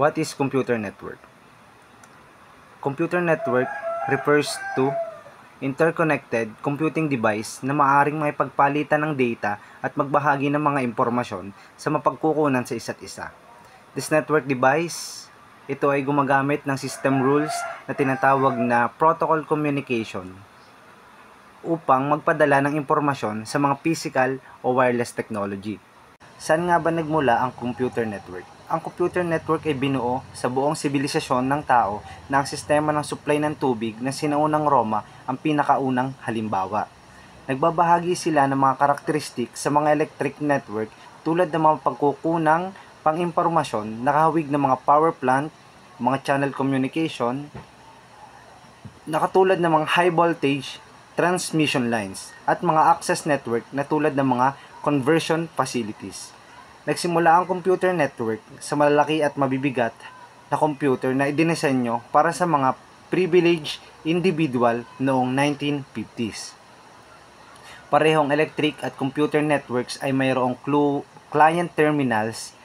What is computer network? Computer network refers to interconnected computing device na maaaring makipagpalitan ng data at magbahagi ng mga impormasyon sa mapagkukunan sa isa't isa. This network device, ito ay gumagamit ng system rules na tinatawag na protocol communication upang magpadala ng impormasyon sa mga physical o wireless technology. Saan nga ba nagmula ang computer network? Ang computer network ay binuo sa buong sibilisasyon ng tao na ang sistema ng supply ng tubig na sinaunang Roma ang pinakaunang halimbawa. Nagbabahagi sila ng mga karakteristik sa mga electric network tulad ng mga pagkukunang pang-impormasyon, nakahawig ng mga power plant, mga channel communication, nakatulad ng mga high voltage transmission lines, at mga access network na tulad ng mga conversion facilities. Nagsimula ang computer network sa malalaki at mabibigat na computer na idinisenyo para sa mga privileged individual noong 1950s. Parehong electric at computer networks ay mayroong client terminals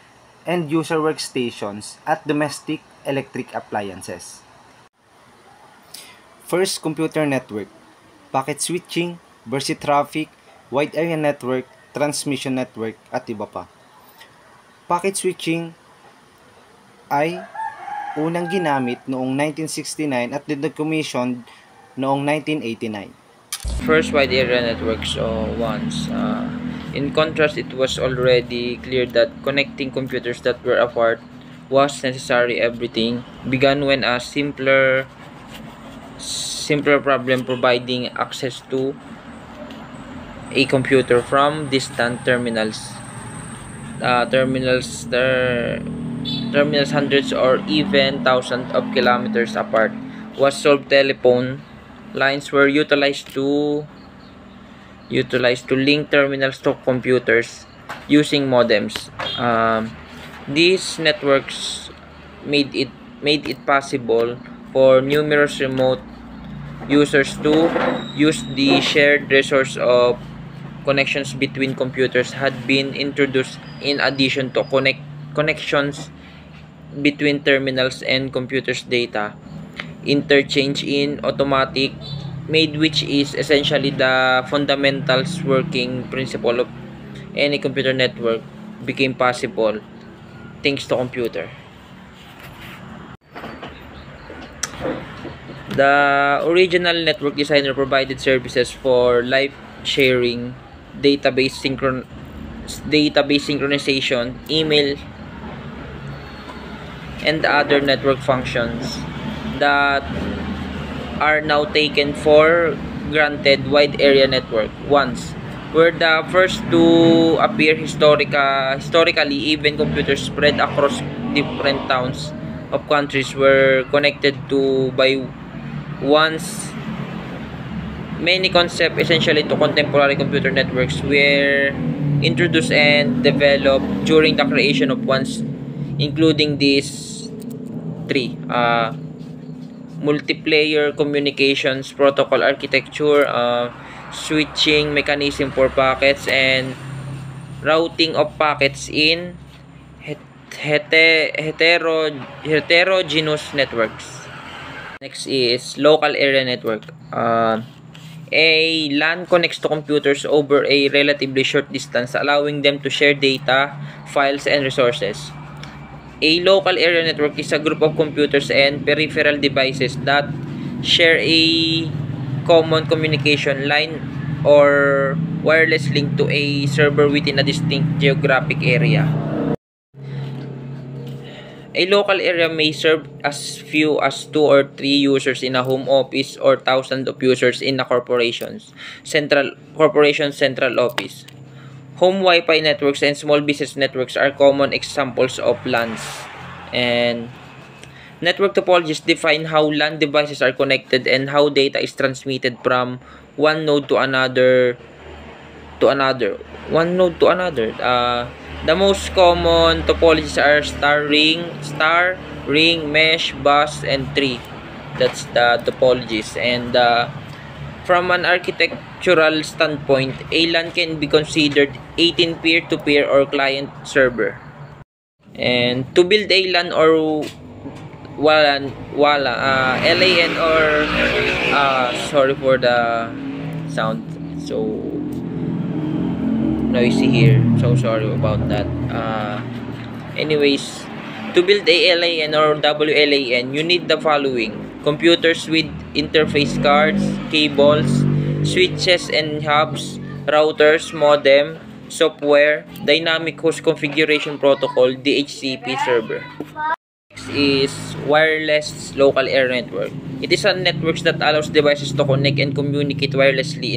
and user workstations at domestic electric appliances. First, computer network: packet switching, burst traffic, wide area network, transmission network, at iba pa. Packet switching ay unang ginamit noong 1969 at decommissioned noong 1989. First, wide area networks once. In contrast, it was already clear that connecting computers that were apart was necessary. Everything began when a simpler problem providing access to a computer from distant terminals hundreds or even thousands of kilometers apart was solved. Telephone lines were utilized to link terminals to computers using modems. These networks made it possible for numerous remote users to use the shared resource of connections between computers had been introduced in addition to connections between terminals and computers. Data interchange in automatic made, which is essentially the fundamentals working principle of any computer network, became possible thanks to computer. The original network designer provided services for live sharing, database synchronization, email, and other network functions that are now taken for granted. Wide area network once were the first to appear. Historically, even computers spread across different towns of countries were connected to by once. Many concepts essentially to contemporary computer networks were introduced and developed during the creation of ones, including these three: multiplayer communications protocol architecture, switching mechanism for packets, and routing of packets in heterogeneous networks. Next is local area network. A LAN connects to computers over a relatively short distance, allowing them to share data, files, and resources. A local area network is a group of computers and peripheral devices that share a common communication line or wireless link to a server within a distinct geographic area. A local area may serve as few as 2 or 3 users in a home office or thousands of users in a corporation's central office. Home Wi-Fi networks and small business networks are common examples of LANs. And network topologies define how LAN devices are connected and how data is transmitted from one node to another. The most common topologies are star, ring, mesh, bus, and tree. That's the topologies. And from an architectural standpoint, a LAN can be considered 18 peer-to-peer or client-server. And to build a LAN or LAN or sorry for the sound, so noisy here, so sorry about that. Anyways, to build a LAN or WLAN, you need the following: computers with interface cards, cables, switches and hubs, routers, modem, software, dynamic host configuration protocol, DHCP server. Next is wireless local area network. It is a network that allows devices to connect and communicate wirelessly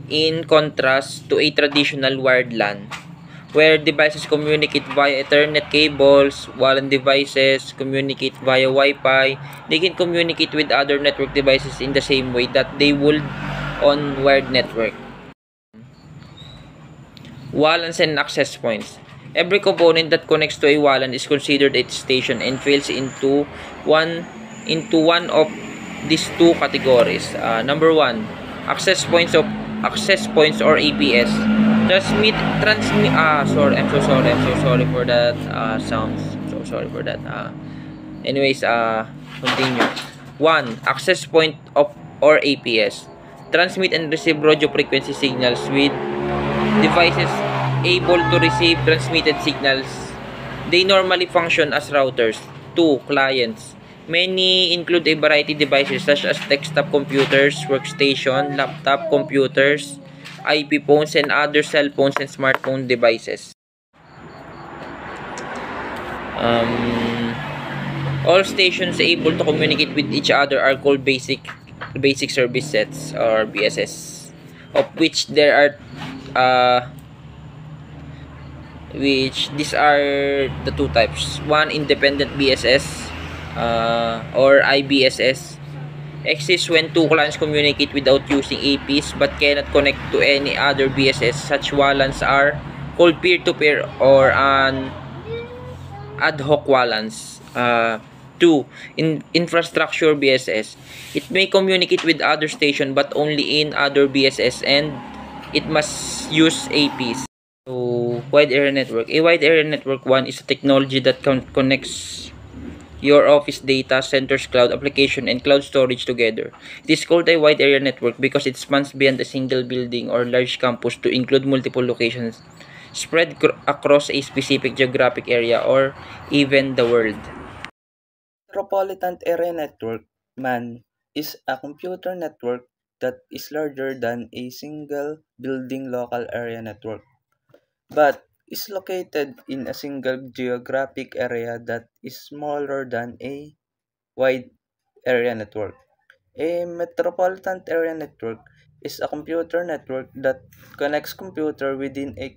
in contrast to a traditional wired LAN, where devices communicate via Ethernet cables, while devices communicate via Wi-Fi. They can communicate with other network devices in the same way that they would on wired network. WLANs and access points. Every component that connects to a WLAN is considered a station and falls into one of these two categories. Number one, access points or APS. I'm so sorry for that sounds. So sorry for that. Anyways, continue. One, access point of or APS. Transmit and receive radio frequency signals with devices able to receive transmitted signals. They normally function as routers. 2. Clients. Many include a variety of devices such as desktop computers, workstation, laptop computers, IP phones, and other cell phones and smartphone devices. All stations able to communicate with each other are called basic service sets or BSS, of which there are which these are the two types. One, independent BSS or IBSS exists when two clients communicate without using APs but cannot connect to any other BSS. Such WLANs are called peer-to-peer or an ad hoc WLANs. Two, infrastructure BSS. It may communicate with other station but only in other BSS, and it must use APs. So, wide area network. A wide area network one is a technology that connects your office data centers, cloud application, and cloud storage together. It is called a wide area network because it spans beyond a single building or large campus to include multiple locations spread across a specific geographic area or even the world. Metropolitan Area Network (MAN) is a computer network that is larger than a single building local area network, but is located in a single geographic area that is smaller than a wide area network. A metropolitan area network is a computer network that connects computers within a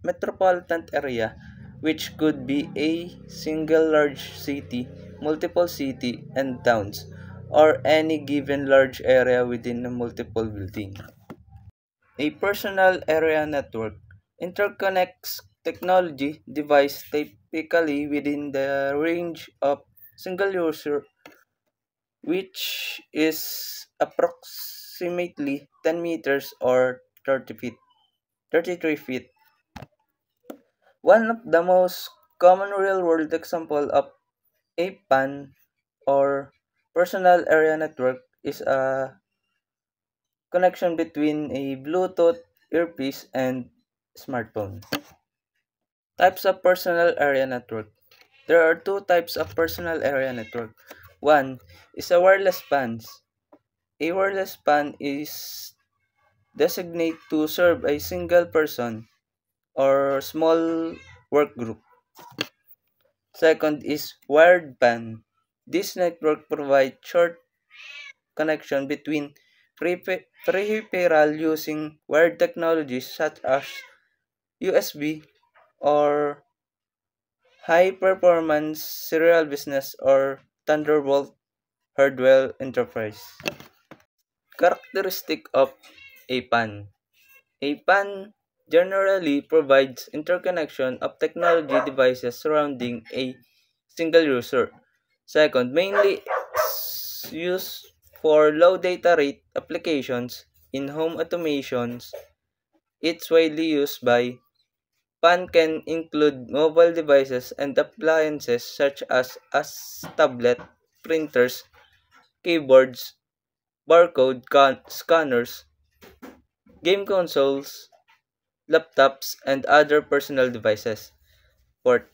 metropolitan area, which could be a single large city, multiple city and towns, or any given large area within a multiple building. A personal area network interconnects technology device typically within the range of single user, which is approximately 10 meters or 33 feet. One of the most common real-world example of a PAN or personal area network is a connection between a Bluetooth earpiece and smartphone. Types of personal area network. There are two types of personal area network. One is a wireless PAN. A wireless PAN is designated to serve a single person or small work group. Second is wired PAN. This network provides short connection between peripheral using wired technologies such as USB or high performance serial business or Thunderbolt hardware interface. Characteristic of a PAN. A PAN generally provides interconnection of technology devices surrounding a single user. Second, mainly used for low data rate applications in home automations. It's widely used by PAN can include mobile devices and appliances such as tablet, printers, keyboards, barcode scanners, game consoles, laptops, and other personal devices. Port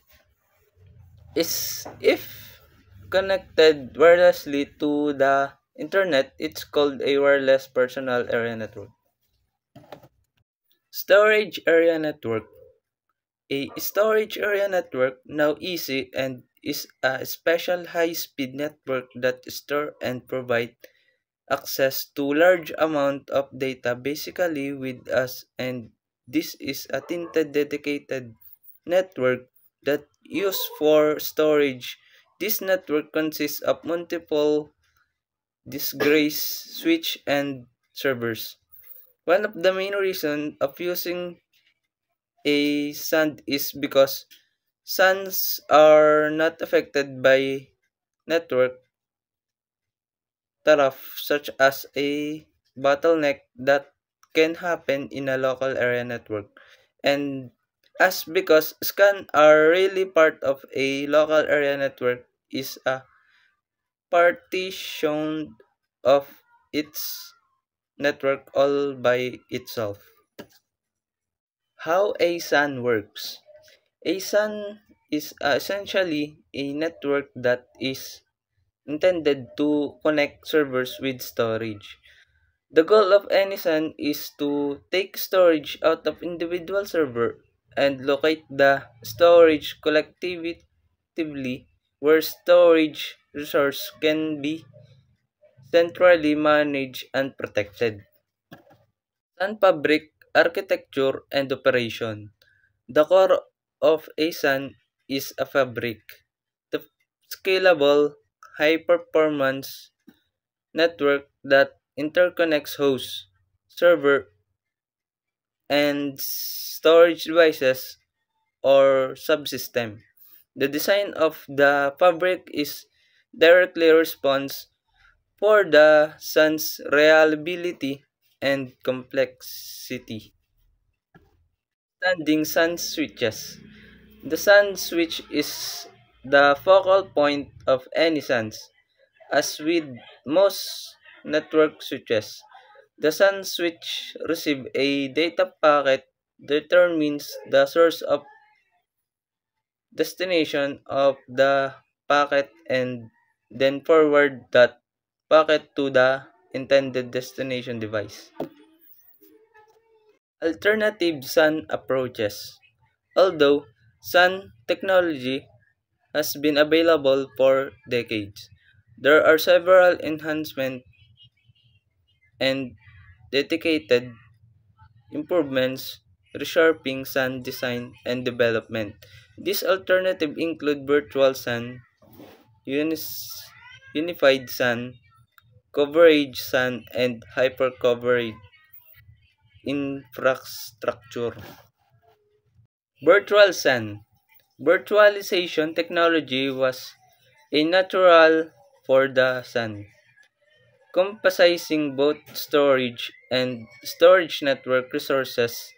is if connected wirelessly to the internet, it's called a wireless personal area network. Storage area network. A storage area network, now easy, and is a special high-speed network that store and provide access to large amount of data basically with us, and this is a tinted dedicated network that used for storage. This network consists of multiple disgrace switch and servers. One of the main reasons of using a SAN is because SANs are not affected by network tariff such as a bottleneck that can happen in a local area network. And as because SCAN are really part of a local area network is a partition of its network all by itself. How a SAN works. A SAN is essentially a network that is intended to connect servers with storage. The goal of any SAN is to take storage out of individual server and locate the storage collectively where storage resource can be centrally managed and protected. SAN fabric, architecture, and operation. The core of a SAN is a fabric. The scalable, high-performance network that interconnects hosts, server, and storage devices or subsystem. The design of the fabric is directly response for the SAN's reliability and complexity. Standing SAN switches. The SAN switch is the focal point of any SANs. As with most network switches, the SAN switch receives a data packet determines the source of destination of the packet and then forward that packet to the intended destination device. Alternative SAN approaches. Although SAN technology has been available for decades, there are several enhancements and dedicated improvements reshaping SAN design and development. These alternatives include virtual SAN, unified SAN, coverage SAN, and hypercoverage infrastructure. Virtual SAN. Virtualization technology was a natural for the SAN, comprising both storage and storage network resources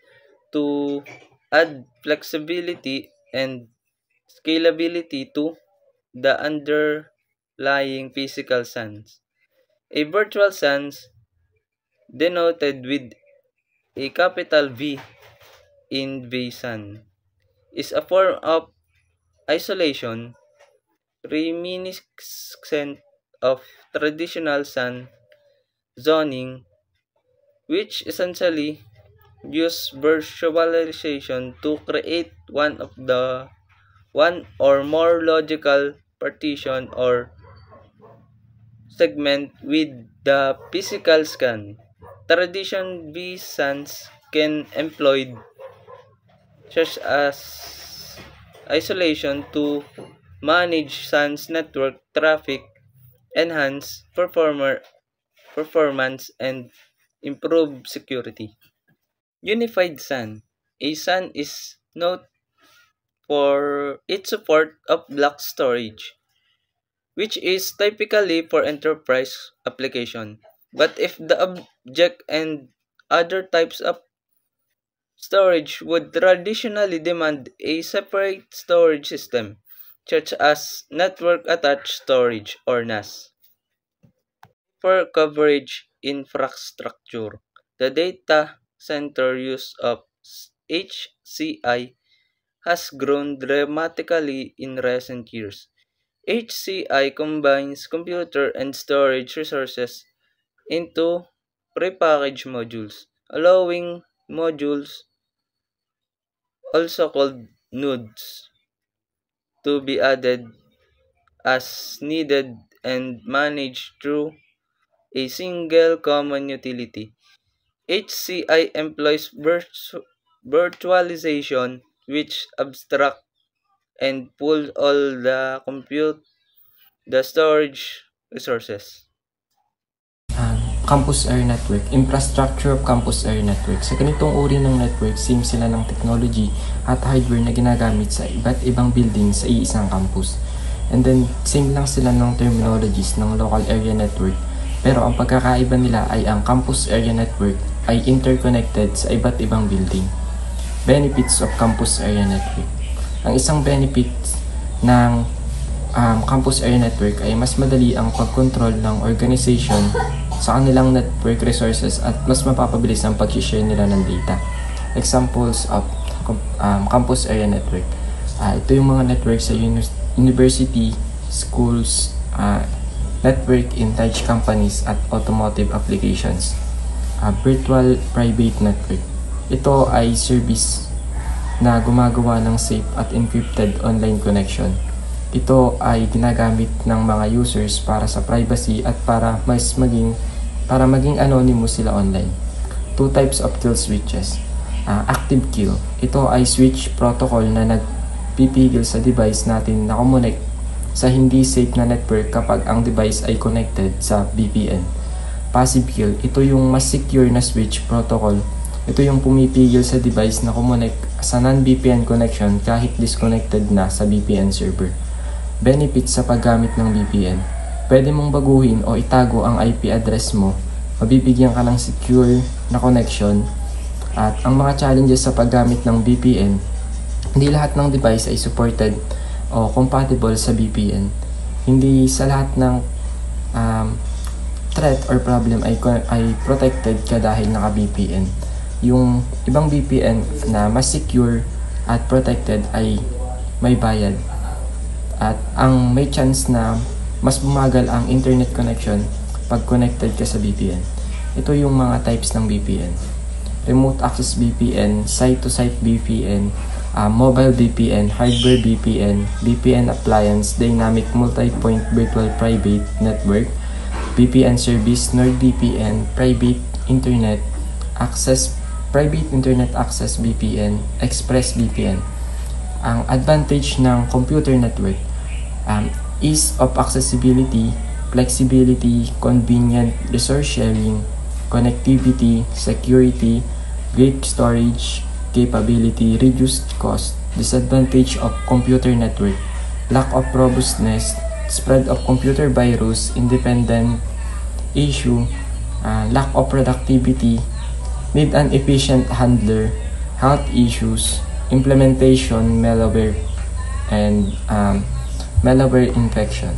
to add flexibility and scalability to the underlying physical SANs. A virtual SANs, denoted with a capital V in VSAN, is a form of isolation reminiscent of traditional SAN zoning, which essentially use virtualization to create one or more logical partition or segment with the physical scan. Tradition V SANs can employ such as isolation to manage SANs network traffic, enhance performance, and improve security. Unified SAN. A SAN is known for its support of block storage, which is typically for enterprise application. But if the object and other types of storage would traditionally demand a separate storage system, such as Network Attached Storage or NAS. For coverage infrastructure, the data center use of HCI has grown dramatically in recent years. HCI combines computer and storage resources into prepackaged modules, allowing modules, also called nodes, to be added as needed and managed through a single common utility. HCI employs virtualization, which abstract and pull all the storage resources. Campus Air Network, infrastructure of Campus Air Network. Sa ganitong uri ng network, same sila ng technology at hardware na ginagamit sa iba't ibang building sa iisang campus. And then, same lang sila ng terminologies ng local area network. Pero ang pagkakaiba nila ay ang Campus Area Network ay interconnected sa iba't ibang building. Benefits of Campus Area Network. Ang isang benefit ng Campus Area Network ay mas madali ang pag-control ng organization sa kanilang network resources at mas mapapabilis ang pag-share nila ng data. Examples of Campus Area Network. Ito yung mga network sa university, schools, network in large companies at automotive applications. Virtual Private Network. Ito ay service na gumagawa ng safe at encrypted online connection. Ito ay ginagamit ng mga users para sa privacy at para maging anonymous sila online. Two types of kill switches. Active kill. Ito ay switch protocol na nagpipigil sa device natin na connect sa hindi safe na network kapag ang device ay connected sa VPN. Passive kill. Ito yung mas secure na switch protocol. Ito yung pumipigil sa device na connect sa non-VPN connection kahit disconnected na sa VPN server. Benefits sa paggamit ng VPN. Pwede mong baguhin o itago ang IP address mo. Mabibigyan ka ng secure na connection. At ang mga challenges sa paggamit ng VPN, hindi lahat ng device ay supported o compatible sa VPN. Hindi sa lahat ng threat or problem ay protected ka dahil naka-VPN. Yung ibang VPN na mas secure at protected ay may bayad. At ang may chance na mas bumagal ang internet connection pag connected ka sa VPN. Ito yung mga types ng VPN. Remote Access VPN, Site-to-Site VPN, Mobile VPN, Hardware VPN, VPN Appliance, Dynamic Multi-Point Virtual Private Network, VPN Service, NordVPN, Private Internet Access VPN, Express VPN. Ang advantage ng computer network, ease of accessibility, flexibility, convenient resource sharing, connectivity, security, great storage capability, reduced cost. Disadvantage of computer network, lack of robustness, spread of computer virus, independent issue, lack of productivity, need an efficient handler, health issues, implementation, malware, and malware infection.